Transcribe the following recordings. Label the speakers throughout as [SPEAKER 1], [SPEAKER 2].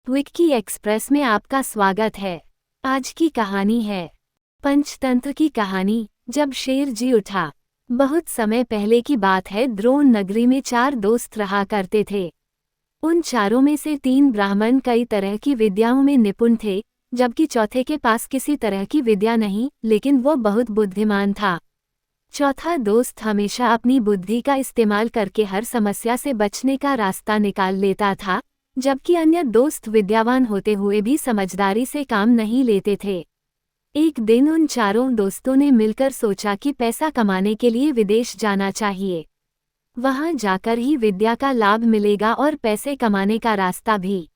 [SPEAKER 1] Vicky express में आपका स्वागत है। आज की कहानी है पंचतंत्र की कहानी, जब शेर जी उठा। बहुत समय पहले की बात है। द्रोण नगरी में 4 दोस्त रहा करते थे। उन चारों में से 3 ब्राह्मण कई तरह की विद्याओं में निपुण थे, जबकि चौथे के पास किसी तरह की विद्या नहीं, लेकिन वो बहुत बुद्धिमान था। चौथा दोस्त हमेशा अपनी बुद्धि का इस्तेमाल करके हर समस्या से बचने का रास्ता निकाल लेता था, जबकि अन्य दोस्त विद्यावान होते हुए भी समझदारी से काम नहीं लेते थे। एक दिन उन चारों दोस्तों ने मिलकर सोचा कि पैसा कमाने के लिए विदेश जाना चाहिए। वहां जाकर ही विद्या का लाभ मिलेगा और पैसे कमाने का रास्ता भी।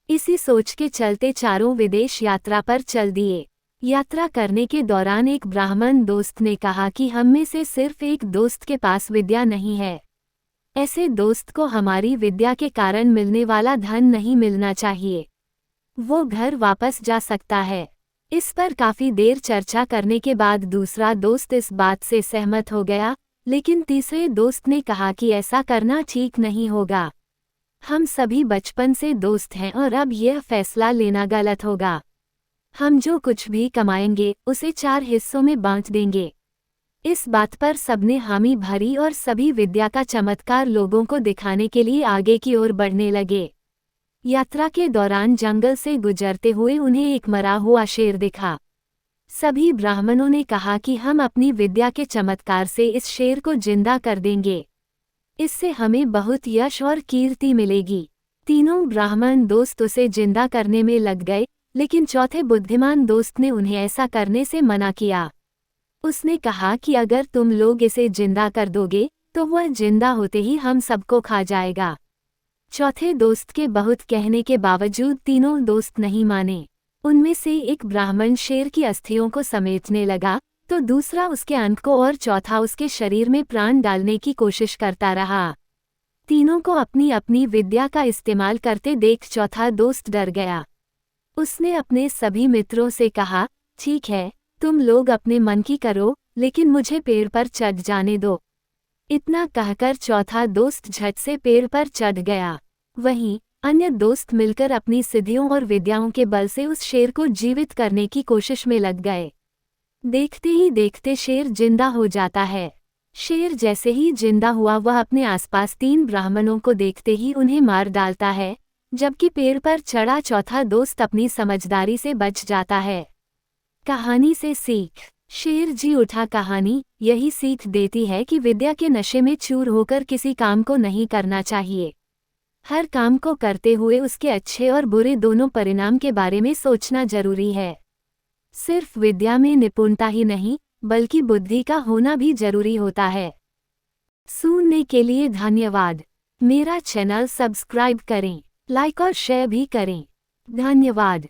[SPEAKER 1] इसी सोच के चलते चारों विदेश यात्रा पर चल दिए। यात्रा करने के दौरान एक ब्राह्मण दोस्त ने कहा कि हम में से सिर्फ एक दोस्त के पास विद्या नहीं है। ऐसे दोस्त को हमारी विद्या के कारण मिलने वाला धन नहीं मिलना चाहिए। वो घर वापस जा सकता है। इस पर काफी देर चर्चा करने के बाद दूसरा दोस्त इस बात से सहमत हो गया, लेकिन तीसरे दोस्त ने कहा कि ऐसा करना ठीक नहीं होगा। हम सभी बचपन से दोस्त हैं और अब यह फैसला लेना गलत होगा। हम जो कुछ भी कमाएंगे उसे 4 हिस्सों में बांट देंगे। इस बात पर सबने हामी भरी और सभी विद्या का चमत्कार लोगों को दिखाने के लिए आगे की ओर बढ़ने लगे। यात्रा के दौरान जंगल से गुजरते हुए उन्हें एक मरा हुआ शेर दिखा। सभी ब्राह्मणों ने कहा कि हम अपनी विद्या के चमत्कार से इस शेर को जिंदा कर देंगे। इससे हमें बहुत यश और कीर्ति मिलेगी। तीनों ब्राह्मण दोस्त उसे जिंदा करने में लग गए, लेकिन चौथे बुद्धिमान दोस्त ने उन्हें ऐसा करने से मना किया। उसने कहा कि अगर तुम लोग इसे जिंदा कर दोगे तो वह जिंदा होते ही हम सबको खा जाएगा। चौथे दोस्त के बहुत कहने के बावजूद तीनों दोस्त नहीं माने। उनमें से एक ब्राह्मण शेर की अस्थियों को समेटने लगा, तो दूसरा उसके अंक को और चौथा उसके शरीर में प्राण डालने की कोशिश करता रहा। तीनों को अपनी अपनी विद्या का इस्तेमाल करते देख चौथा दोस्त डर गया। उसने अपने सभी मित्रों से कहा, ठीक है, तुम लोग अपने मन की करो, लेकिन मुझे पेड़ पर चढ़ जाने दो। इतना कहकर चौथा दोस्त झट से पेड़ पर चढ़ गया। वहीं अन्य दोस्त मिलकर अपनी सिद्धियों और विद्याओं के बल से उस शेर को जीवित करने की कोशिश में लग गए। देखते ही देखते शेर जिंदा हो जाता है। शेर जैसे ही जिंदा हुआ वह अपने आसपास 3 ब्राह्मणों को देखते ही उन्हें मार डालता है, जबकि पेड़ पर चढ़ा चौथा दोस्त अपनी समझदारी से बच जाता है। कहानी से सीख। शेर जी उठा कहानी यही सीख देती है कि विद्या के नशे में चूर होकर किसी काम को नहीं करना चाहिए। हर काम को करते हुए उसके अच्छे और बुरे दोनों परिणाम के बारे में सोचना जरूरी है। सिर्फ विद्या में निपुणता ही नहीं, बल्कि बुद्धि का होना भी जरूरी होता है। सुनने के लिए धन्यवाद। मेरा चैनल सब्सक्राइब करें, लाइक और शेयर भी करें। धन्यवाद।